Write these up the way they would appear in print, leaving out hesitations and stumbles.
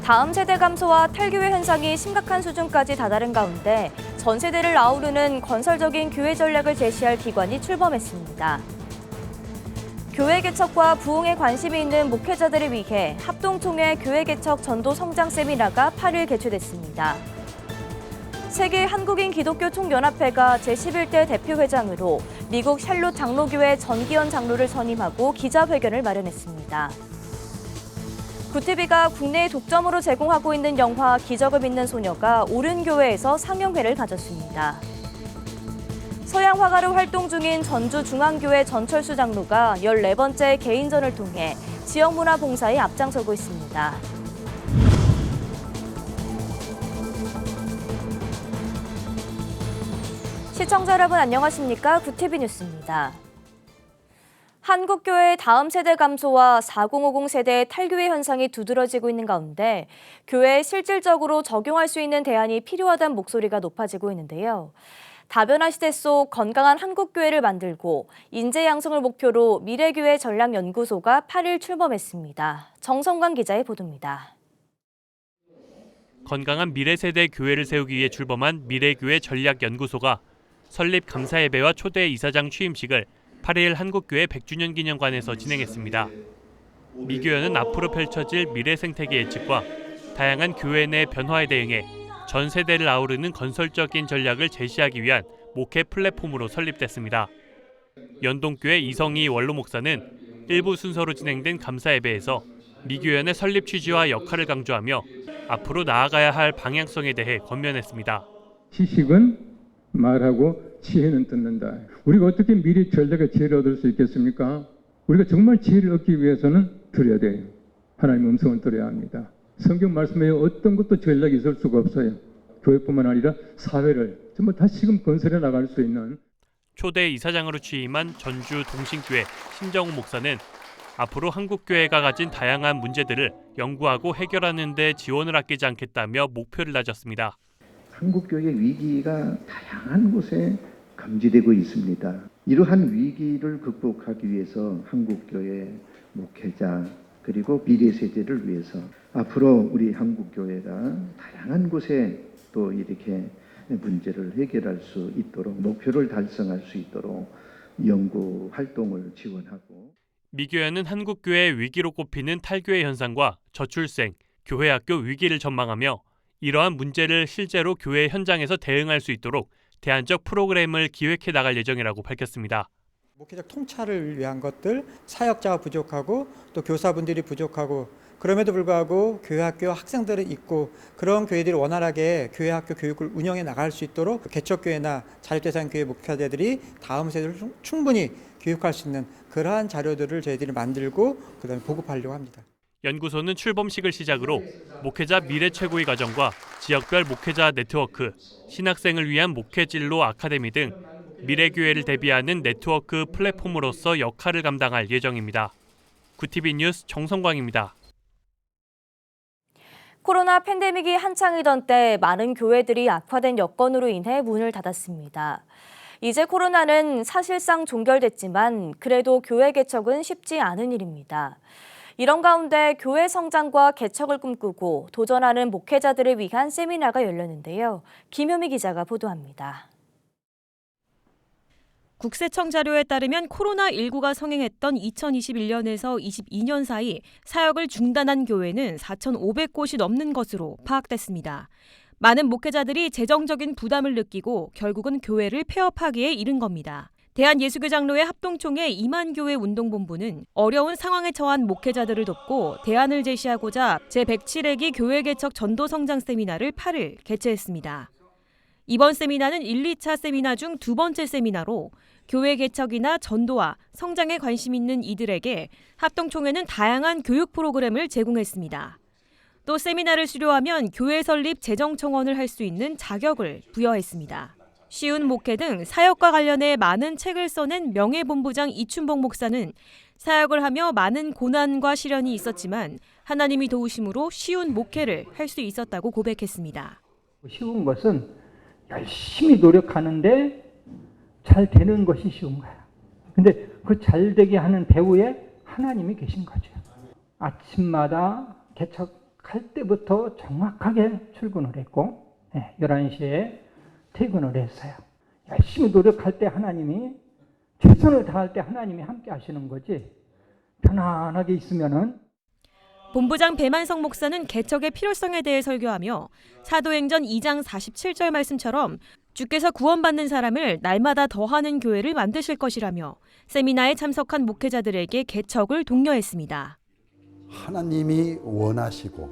다음 세대 감소와 탈교회 현상이 심각한 수준까지 다다른 가운데 전 세대를 아우르는 건설적인 교회 전략을 제시할 기관이 출범했습니다. 교회 개척과 부흥에 관심이 있는 목회자들을 위해 합동총회 교회 개척 전도 성장 세미나가 8일 개최됐습니다. 세계 한국인 기독교 총연합회가 제11대 대표회장으로 미국 샬롯 장로교회 전기현 장로를 선임하고 기자회견을 마련했습니다. 구티비가 국내에 독점으로 제공하고 있는 영화 기적을 믿는 소녀가 오른교회에서 상영회를 가졌습니다. 서양 화가로 활동 중인 전주중앙교회 전철수 장로가 14번째 개인전을 통해 지역문화 봉사에 앞장서고 있습니다. 시청자 여러분 안녕하십니까? 구티비 뉴스입니다. 한국교회의 다음 세대 감소와 4050 세대의 탈교회 현상이 두드러지고 있는 가운데 교회에 실질적으로 적용할 수 있는 대안이 필요하다는 목소리가 높아지고 있는데요. 다변화 시대 속 건강한 한국교회를 만들고 인재 양성을 목표로 미래교회 전략연구소가 8일 출범했습니다. 정성관 기자의 보도입니다. 건강한 미래세대 교회를 세우기 위해 출범한 미래교회 전략연구소가 설립 감사예배와 초대 이사장 취임식을 8일 한국교회 100주년 기념관에서 진행했습니다. 미교회는 앞으로 펼쳐질 미래 생태계 예측과 다양한 교회 내 변화에 대응해 전 세대를 아우르는 건설적인 전략을 제시하기 위한 목회 플랫폼으로 설립됐습니다. 연동교회 이성희 원로 목사는 일부 순서로 진행된 감사예배에서 미교연의 설립 취지와 역할을 강조하며 앞으로 나아가야 할 방향성에 대해 권면했습니다. 지식은 말하고 지혜는 듣는다. 우리가 어떻게 미래 전략의 지혜를 얻을 수 있겠습니까? 우리가 정말 지혜를 얻기 위해서는 들어야 돼요. 하나님의 음성을 들어야 합니다. 성경 말씀에 어떤 것도 전략이 있을 수가 없어요. 교회뿐만 아니라 사회를 전부 다시금 건설해 나갈 수 있는. 초대 이사장으로 취임한 전주 동신교회 신정우 목사는 앞으로 한국교회가 가진 다양한 문제들을 연구하고 해결하는 데 지원을 아끼지 않겠다며 목표를 다졌습니다. 한국교회 위기가 다양한 곳에 감지되고 있습니다. 이러한 위기를 극복하기 위해서 한국교회 목회자 그리고 미래 세대를 위해서 앞으로 우리 한국교회가 다양한 곳에 또 이렇게 문제를 해결할 수 있도록 목표를 달성할 수 있도록 연구 활동을 지원하고 미교연은 한국교회의 위기로 꼽히는 탈교회 현상과 저출생, 교회학교 위기를 전망하며 이러한 문제를 실제로 교회 현장에서 대응할 수 있도록 대안적 프로그램을 기획해 나갈 예정이라고 밝혔습니다. 목회적 통찰을 위한 것들, 사역자가 부족하고 또 교사분들이 부족하고 그럼에도 불구하고 교회학교 학생들이 있고 그런 교회들이 원활하게 교회학교 교육을 운영해 나갈 수 있도록 개척교회나 자립대상 교회 목회자들이 다음 세대를 충분히 교육할 수 있는 그러한 자료들을 저희들이 만들고 그다음에 보급하려고 합니다. 연구소는 출범식을 시작으로 목회자 미래 최고의 과정과 지역별 목회자 네트워크, 신학생을 위한 목회진로 아카데미 등 미래교회를 대비하는 네트워크 플랫폼으로서 역할을 감당할 예정입니다. 구티비 뉴스 정성광입니다. 코로나 팬데믹이 한창이던 때 많은 교회들이 악화된 여건으로 인해 문을 닫았습니다. 이제 코로나는 사실상 종결됐지만 그래도 교회 개척은 쉽지 않은 일입니다. 이런 가운데 교회 성장과 개척을 꿈꾸고 도전하는 목회자들을 위한 세미나가 열렸는데요. 김효미 기자가 보도합니다. 국세청 자료에 따르면 코로나19가 성행했던 2021년에서 22년 사이 사역을 중단한 교회는 4,500곳이 넘는 것으로 파악됐습니다. 많은 목회자들이 재정적인 부담을 느끼고 결국은 교회를 폐업하기에 이른 겁니다. 대한예수교장로회 합동총회 이만교회 운동본부는 어려운 상황에 처한 목회자들을 돕고 대안을 제시하고자 제107회기 교회 개척 전도 성장 세미나를 8일 개최했습니다. 이번 세미나는 1, 2차 세미나 중 두 번째 세미나로 교회 개척이나 전도와 성장에 관심 있는 이들에게 합동총회는 다양한 교육 프로그램을 제공했습니다. 또 세미나를 수료하면 교회 설립 재정 청원을 할 수 있는 자격을 부여했습니다. 쉬운 목회 등 사역과 관련해 많은 책을 써낸 명예본부장 이춘복 목사는 사역을 하며 많은 고난과 시련이 있었지만 하나님이 도우심으로 쉬운 목회를 할 수 있었다고 고백했습니다. 쉬운 것은 열심히 노력하는데 잘 되는 것이 쉬운 거야. 근데 그 잘 되게 하는 배후에 하나님이 계신 거죠. 아침마다 개척 도착할 때부터 정확하게 출근을 했고 11시에 퇴근을 했어요. 열심히 노력할 때 하나님이, 최선을 다할 때 하나님이 함께 하시는 거지, 편안하게 있으면은. 본부장 배만성 목사는 개척의 필요성에 대해 설교하며 사도행전 2장 47절 말씀처럼 주께서 구원받는 사람을 날마다 더하는 교회를 만드실 것이라며 세미나에 참석한 목회자들에게 개척을 독려했습니다. 하나님이 원하시고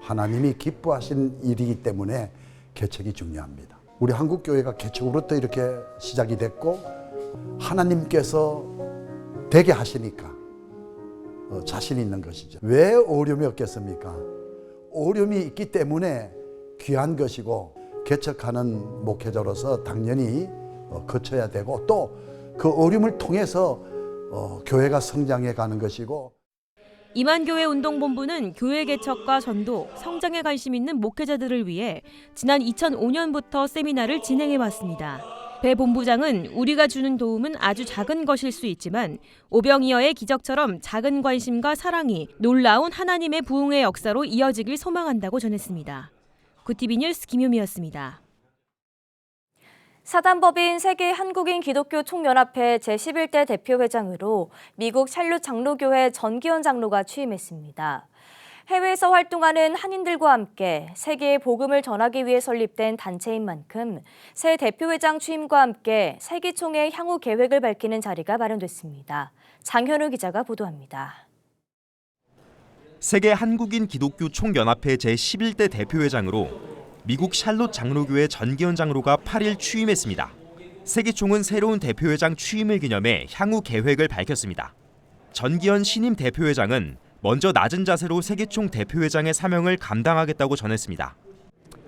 하나님이 기뻐하신 일이기 때문에 개척이 중요합니다. 우리 한국교회가 개척으로부터 이렇게 시작이 됐고 하나님께서 되게 하시니까 자신 있는 것이죠. 왜 어려움이 없겠습니까? 어려움이 있기 때문에 귀한 것이고 개척하는 목회자로서 당연히 거쳐야 되고 또 그 어려움을 통해서 교회가 성장해 가는 것이고. 이만교회 운동본부는 교회 개척과 전도, 성장에 관심 있는 목회자들을 위해 지난 2005년부터 세미나를 진행해 왔습니다. 배 본부장은 우리가 주는 도움은 아주 작은 것일 수 있지만 오병이어의 기적처럼 작은 관심과 사랑이 놀라운 하나님의 부흥의 역사로 이어지길 소망한다고 전했습니다. 구티비 뉴스 김유미였습니다. 사단법인 세계 한국인 기독교 총연합회 제11대 대표회장으로 미국 샬롯 장로교회 전기현 장로가 취임했습니다. 해외에서 활동하는 한인들과 함께 세계에 복음을 전하기 위해 설립된 단체인 만큼 새 대표회장 취임과 함께 세기총의 향후 계획을 밝히는 자리가 마련됐습니다. 장현우 기자가 보도합니다. 세계 한국인 기독교 총연합회 제11대 대표회장으로 미국 샬롯 장로교회 전기현 장로가 8일 취임했습니다. 세기총은 새로운 대표회장 취임을 기념해 향후 계획을 밝혔습니다. 전기현 신임 대표회장은 먼저 낮은 자세로 세기총 대표회장의 사명을 감당하겠다고 전했습니다.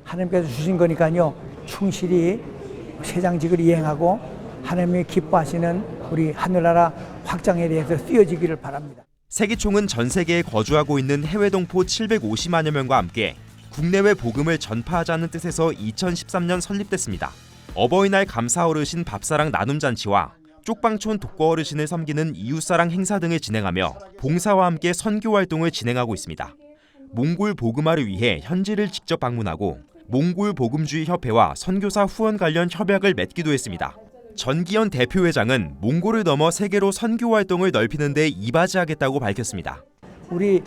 하나님께서 주신 거니까요. 충실히 회장직을 이행하고 하나님이 기뻐하시는 우리 하늘나라 확장에 대해서 쓰여지기를 바랍니다. 세기총은 전 세계에 거주하고 있는 해외 동포 750만여 명과 함께 국내외 복음을 전파하자는 뜻에서 2013년 설립됐습니다. 어버이날 감사 어르신 밥사랑 나눔잔치와 쪽방촌 독거 어르신을 섬기는 이웃사랑 행사 등을 진행하며 봉사와 함께 선교 활동을 진행하고 있습니다. 몽골 복음화를 위해 현지를 직접 방문하고 몽골 복음주의 협회와 선교사 후원 관련 협약을 맺기도 했습니다. 전기현 대표회장은 몽골을 넘어 세계로 선교 활동을 넓히는 데 이바지하겠다고 밝혔습니다. 우리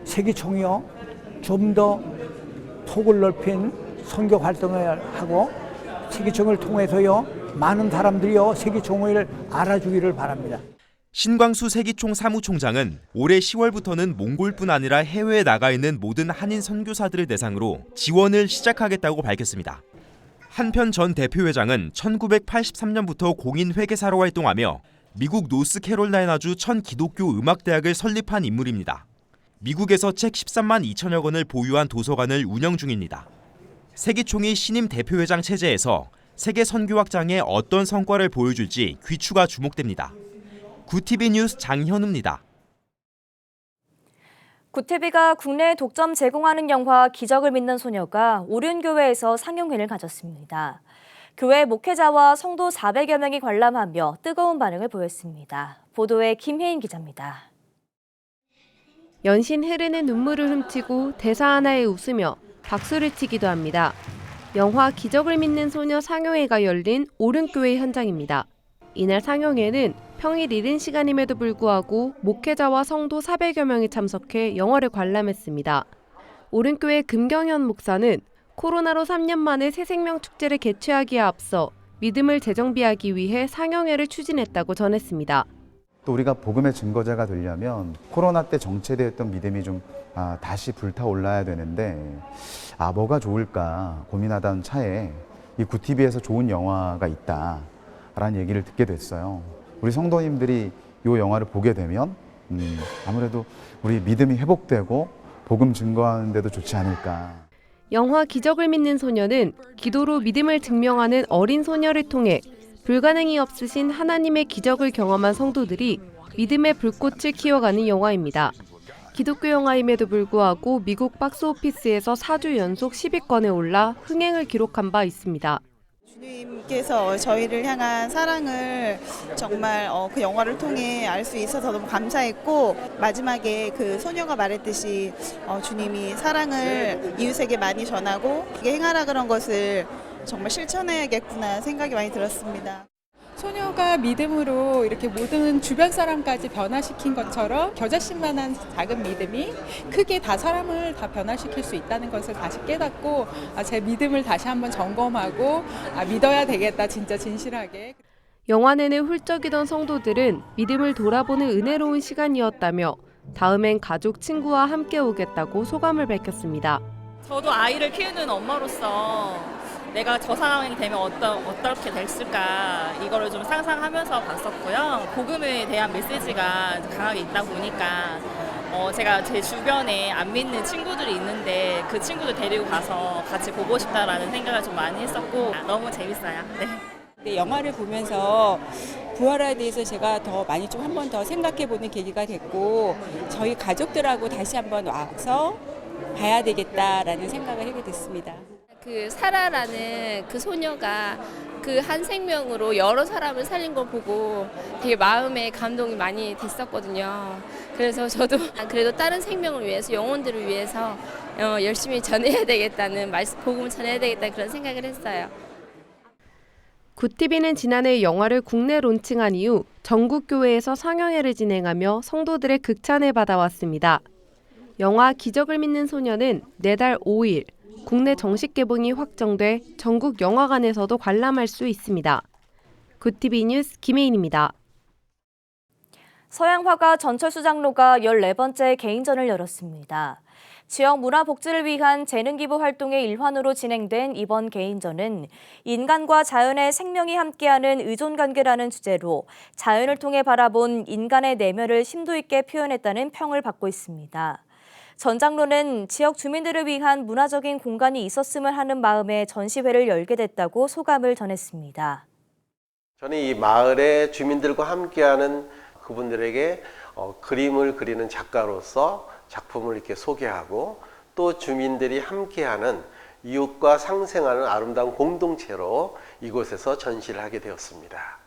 세기총이요. 좀 더 폭을 넓힌 선교 활동을 하고 세기총을 통해서요. 많은 사람들이요. 세기총을 알아주기를 바랍니다. 신광수 세기총 사무총장은 올해 10월부터는 몽골뿐 아니라 해외에 나가 있는 모든 한인 선교사들을 대상으로 지원을 시작하겠다고 밝혔습니다. 한편 전 대표회장은 1983년부터 공인 회계사로 활동하며 미국 노스캐롤라이나주 천 기독교 음악대학을 설립한 인물입니다. 미국에서 책 13만 2천여 권을 보유한 도서관을 운영 중입니다. 세기총이 신임 대표회장 체제에서 세계 선교 확장에 어떤 성과를 보여줄지 귀추가 주목됩니다. 구티비 뉴스 장현우입니다. 구티비가 국내 독점 제공하는 영화 기적을 믿는 소녀가 오륜교회에서 상영회를 가졌습니다. 교회 목회자와 성도 400여 명이 관람하며 뜨거운 반응을 보였습니다. 보도에 김혜인 기자입니다. 연신 흐르는 눈물을 훔치고 대사 하나에 웃으며 박수를 치기도 합니다. 영화 기적을 믿는 소녀 상영회가 열린 오륜교회 현장입니다. 이날 상영회는 평일 이른 시간임에도 불구하고 목회자와 성도 400여 명이 참석해 영화를 관람했습니다. 오륜교회 금경현 목사는 코로나로 3년 만에 새생명 축제를 개최하기에 앞서 믿음을 재정비하기 위해 상영회를 추진했다고 전했습니다. 또 우리가 복음의 증거자가 되려면 코로나 때 정체되었던 믿음이 좀 다시 불타올라야 되는데 뭐가 좋을까 고민하던 차에 이 구티비에서 좋은 영화가 있다라는 얘기를 듣게 됐어요. 우리 성도님들이 이 영화를 보게 되면 아무래도 우리 믿음이 회복되고 복음 증거하는 데도 좋지 않을까. 영화 기적을 믿는 소녀는 기도로 믿음을 증명하는 어린 소녀를 통해 불가능이 없으신 하나님의 기적을 경험한 성도들이 믿음의 불꽃을 키워가는 영화입니다. 기독교 영화임에도 불구하고 미국 박스오피스에서 4주 연속 10위권에 올라 흥행을 기록한 바 있습니다. 주님께서 저희를 향한 사랑을 정말 그 영화를 통해 알 수 있어서 너무 감사했고, 마지막에 그 소녀가 말했듯이 주님이 사랑을 이웃에게 많이 전하고 그게 행하라 그런 것을 정말 실천해야겠구나 생각이 많이 들었습니다. 소녀가 믿음으로 이렇게 모든 주변 사람까지 변화시킨 것처럼 겨자씨만한 작은 믿음이 크게 다 사람을 다 변화시킬 수 있다는 것을 다시 깨닫고 제 믿음을 다시 한번 점검하고 믿어야 되겠다, 진짜 진실하게. 영화 내내 훌쩍이던 성도들은 믿음을 돌아보는 은혜로운 시간이었다며 다음엔 가족, 친구와 함께 오겠다고 소감을 밝혔습니다. 저도 아이를 키우는 엄마로서 내가 저 상황이 되면 어떻게 됐을까 이거를 좀 상상하면서 봤었고요. 복음에 대한 메시지가 강하게 있다 보니까 제가 제 주변에 안 믿는 친구들이 있는데 그 친구들 데리고 가서 같이 보고 싶다라는 생각을 좀 많이 했었고 너무 재밌어요. 네. 영화를 보면서 부활에 대해서 제가 더 많이 좀 한 번 더 생각해보는 계기가 됐고 저희 가족들하고 다시 한번 와서 봐야 되겠다라는 생각을 하게 됐습니다. 그 사라라는 그 소녀가 그 한 생명으로 여러 사람을 살린 걸 보고 되게 마음에 감동이 많이 됐었거든요. 그래서 저도 그래도 다른 생명을 위해서, 영혼들을 위해서 열심히 전해야 되겠다는 복음을 전해야 되겠다 그런 생각을 했어요. 굿TV는 지난해 영화를 국내 론칭한 이후 전국 교회에서 상영회를 진행하며 성도들의 극찬을 받아왔습니다. 영화 기적을 믿는 소녀는 내달 5일 국내 정식 개봉이 확정돼 전국 영화관에서도 관람할 수 있습니다. 굿TV 뉴스 김혜인입니다. 서양화가 전철수 장로가 14번째 개인전을 열었습니다. 지역 문화 복지를 위한 재능 기부 활동의 일환으로 진행된 이번 개인전은 인간과 자연의 생명이 함께하는 의존관계라는 주제로 자연을 통해 바라본 인간의 내면을 심도 있게 표현했다는 평을 받고 있습니다. 전 장로는 지역 주민들을 위한 문화적인 공간이 있었으면 하는 마음에 전시회를 열게 됐다고 소감을 전했습니다. 저는 이 마을의 주민들과 함께하는 그분들에게 그림을 그리는 작가로서 작품을 이렇게 소개하고 또 주민들이 함께하는 이웃과 상생하는 아름다운 공동체로 이곳에서 전시를 하게 되었습니다.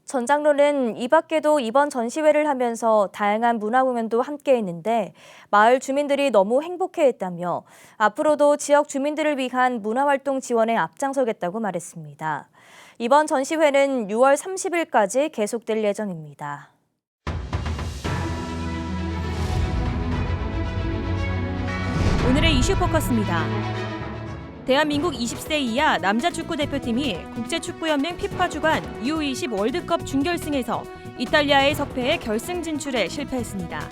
전 장로는 이 밖에도 이번 전시회를 하면서 다양한 문화 공연도 함께 했는데 마을 주민들이 너무 행복해했다며 앞으로도 지역 주민들을 위한 문화활동 지원에 앞장서겠다고 말했습니다. 이번 전시회는 6월 30일까지 계속될 예정입니다. 오늘의 이슈 포커스입니다. 대한민국 20세 이하 남자 축구 대표팀이 국제축구연맹 피파 주관 U20 월드컵 준결승에서 이탈리아의 석패에 결승 진출에 실패했습니다.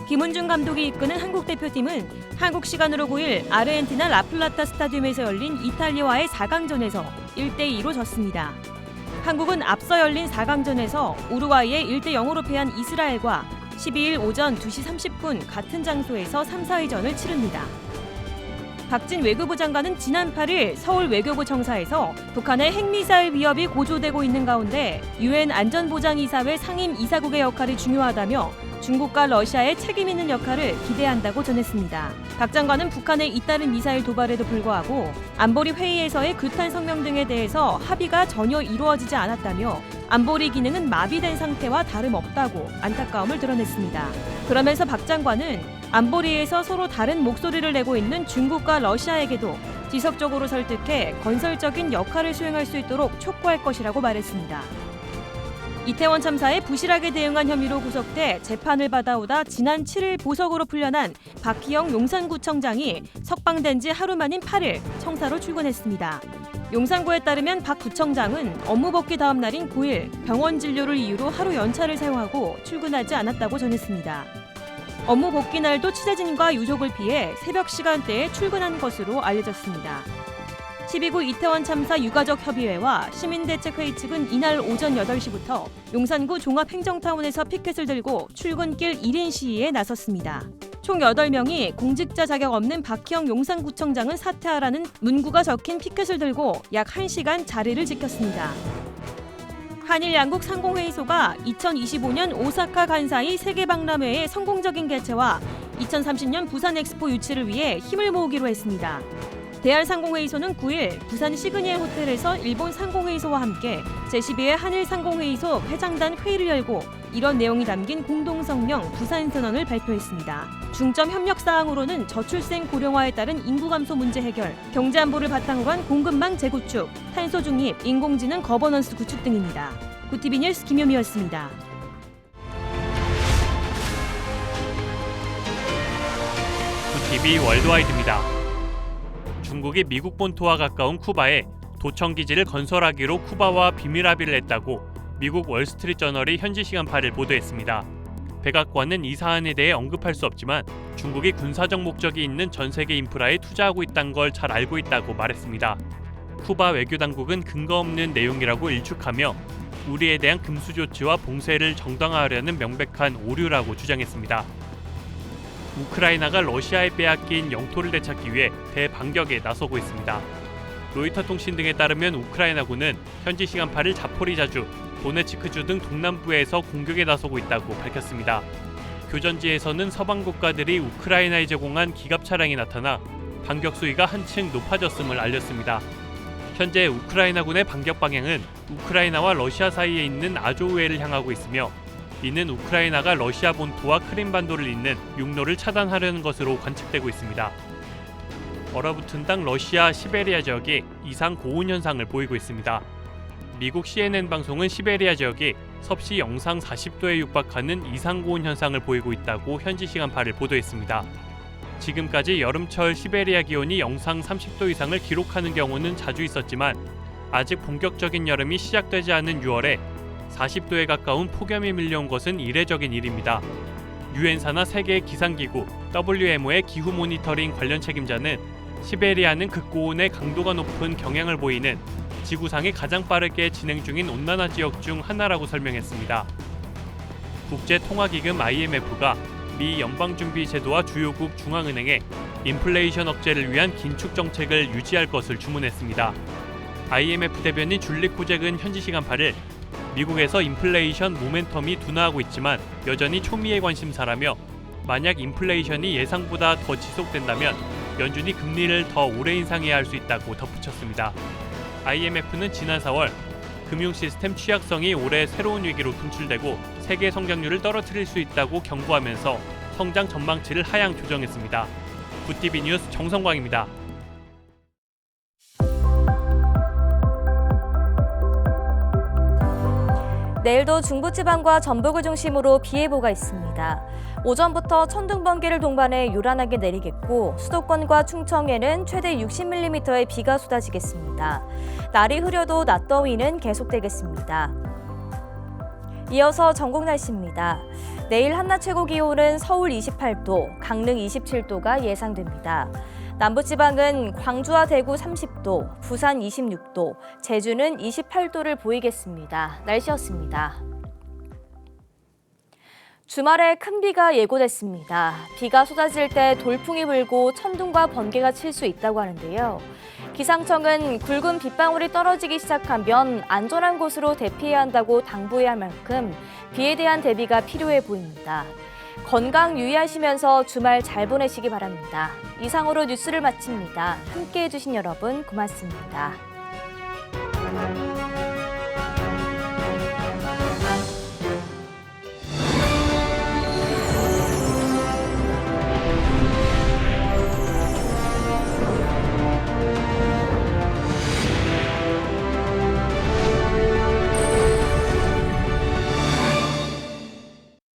김은중 감독이 이끄는 한국 대표팀은 한국 시간으로 9일 아르헨티나 라플라타 스타디움에서 열린 이탈리아와의 4강전에서 1대2로 졌습니다. 한국은 앞서 열린 4강전에서 우루과이에 1대0으로 패한 이스라엘과 12일 오전 2시 30분 같은 장소에서 3, 4위전을 치릅니다. 박진 외교부 장관은 지난 8일 서울 외교부 청사에서 북한의 핵미사일 위협이 고조되고 있는 가운데 유엔 안전보장이사회 상임 이사국의 역할이 중요하다며 중국과 러시아의 책임 있는 역할을 기대한다고 전했습니다. 박 장관은 북한의 잇따른 미사일 도발에도 불구하고 안보리 회의에서의 규탄 성명 등에 대해서 합의가 전혀 이루어지지 않았다며 안보리 기능은 마비된 상태와 다름없다고 안타까움을 드러냈습니다. 그러면서 박 장관은 안보리에서 서로 다른 목소리를 내고 있는 중국과 러시아에게도 지속적으로 설득해 건설적인 역할을 수행할 수 있도록 촉구할 것이라고 말했습니다. 이태원 참사에 부실하게 대응한 혐의로 구속돼 재판을 받아오다 지난 7일 보석으로 풀려난 박희영 용산구청장이 석방된 지 하루 만인 8일 청사로 출근했습니다. 용산구에 따르면 박 구청장은 업무 복귀 다음 날인 9일 병원 진료를 이유로 하루 연차를 사용하고 출근하지 않았다고 전했습니다. 업무 복귀 날도 취재진과 유족을 피해 새벽 시간대에 출근한 것으로 알려졌습니다. 12구 이태원 참사 유가족 협의회와 시민대책회의 측은 이날 오전 8시부터 용산구 종합행정타운에서 피켓을 들고 출근길 1인 시위에 나섰습니다. 총 8명이 공직자 자격 없는 박희영 용산구청장은 사퇴하라는 문구가 적힌 피켓을 들고 약 1시간 자리를 지켰습니다. 한일 양국 상공회의소가 2025년 오사카 간사이 세계박람회의 성공적인 개최와 2030년 부산 엑스포 유치를 위해 힘을 모으기로 했습니다. 대한상공회의소는 9일 부산 시그니엘 호텔에서 일본 상공회의소와 함께 제12회 한일상공회의소 회장단 회의를 열고 이런 내용이 담긴 공동성명 부산선언을 발표했습니다. 중점 협력 사항으로는 저출생 고령화에 따른 인구 감소 문제 해결, 경제 안보를 바탕으로 한 공급망 재구축, 탄소 중립, 인공지능 거버넌스 구축 등입니다. 구티비 뉴스 김효미였습니다. 구티비 월드와이드입니다. 중국이 미국 본토와 가까운 쿠바에 도청 기지를 건설하기로 쿠바와 비밀 합의를 했다고 미국 월스트리트저널이 현지 시간 8일 보도했습니다. 백악관은 이 사안에 대해 언급할 수 없지만 중국이 군사적 목적이 있는 전 세계 인프라에 투자하고 있다는 걸 잘 알고 있다고 말했습니다. 쿠바 외교당국은 근거 없는 내용이라고 일축하며 우리에 대한 금수 조치와 봉쇄를 정당화하려는 명백한 오류라고 주장했습니다. 우크라이나가 러시아에 빼앗긴 영토를 되찾기 위해 대반격에 나서고 있습니다. 로이터 통신 등에 따르면 우크라이나군은 현지 시간 8일 자포리자주, 도네츠크주 등 동남부에서 공격에 나서고 있다고 밝혔습니다. 교전지에서는 서방 국가들이 우크라이나에 제공한 기갑 차량이 나타나 반격 수위가 한층 높아졌음을 알렸습니다. 현재 우크라이나군의 반격 방향은 우크라이나와 러시아 사이에 있는 아조우해를 향하고 있으며 이는 우크라이나가 러시아 본토와 크림반도를 잇는 육로를 차단하려는 것으로 관측되고 있습니다. 얼어붙은 당 러시아 시베리아 지역이 이상 고온 현상을 보이고 있습니다. 미국 CNN 방송은 시베리아 지역이 섭씨 영상 40도에 육박하는 이상 고온 현상을 보이고 있다고 현지 시간 8일 보도했습니다. 지금까지 여름철 시베리아 기온이 영상 30도 이상을 기록하는 경우는 자주 있었지만 아직 본격적인 여름이 시작되지 않은 6월에 40도에 가까운 폭염이 밀려온 것은 이례적인 일입니다. 유엔사나 세계 기상기구 WMO의 기후 모니터링 관련 책임자는 시베리아는 극고온의 강도가 높은 경향을 보이는 지구상에 가장 빠르게 진행 중인 온난화 지역 중 하나라고 설명했습니다. 국제통화기금 IMF가 미 연방준비제도와 주요국 중앙은행에 인플레이션 억제를 위한 긴축 정책을 유지할 것을 주문했습니다. IMF 대변인 줄리 코젝은 현지 시간 8일 미국에서 인플레이션 모멘텀이 둔화하고 있지만 여전히 초미의 관심사라며 만약 인플레이션이 예상보다 더 지속된다면 연준이 금리를 더 오래 인상해야 할 수 있다고 덧붙였습니다. IMF는 지난 4월 금융 시스템 취약성이 올해 새로운 위기로 분출되고 세계 성장률을 떨어뜨릴 수 있다고 경고하면서 성장 전망치를 하향 조정했습니다. 구티비 뉴스 정성광입니다. 내일도 중부지방과 전북을 중심으로 비 예보가 있습니다. 오전부터 천둥, 번개를 동반해 요란하게 내리겠고 수도권과 충청에는 최대 60mm의 비가 쏟아지겠습니다. 날이 흐려도 낮 더위는 계속되겠습니다. 이어서 전국 날씨입니다. 내일 한낮 최고 기온은 서울 28도, 강릉 27도가 예상됩니다. 남부지방은 광주와 대구 30도, 부산 26도, 제주는 28도를 보이겠습니다. 날씨였습니다. 주말에 큰 비가 예고됐습니다. 비가 쏟아질 때 돌풍이 불고 천둥과 번개가 칠 수 있다고 하는데요. 기상청은 굵은 빗방울이 떨어지기 시작하면 안전한 곳으로 대피해야 한다고 당부해야 할 만큼 비에 대한 대비가 필요해 보입니다. 건강 유의하시면서 주말 잘 보내시기 바랍니다. 이상으로 뉴스를 마칩니다. 함께해 주신 여러분 고맙습니다.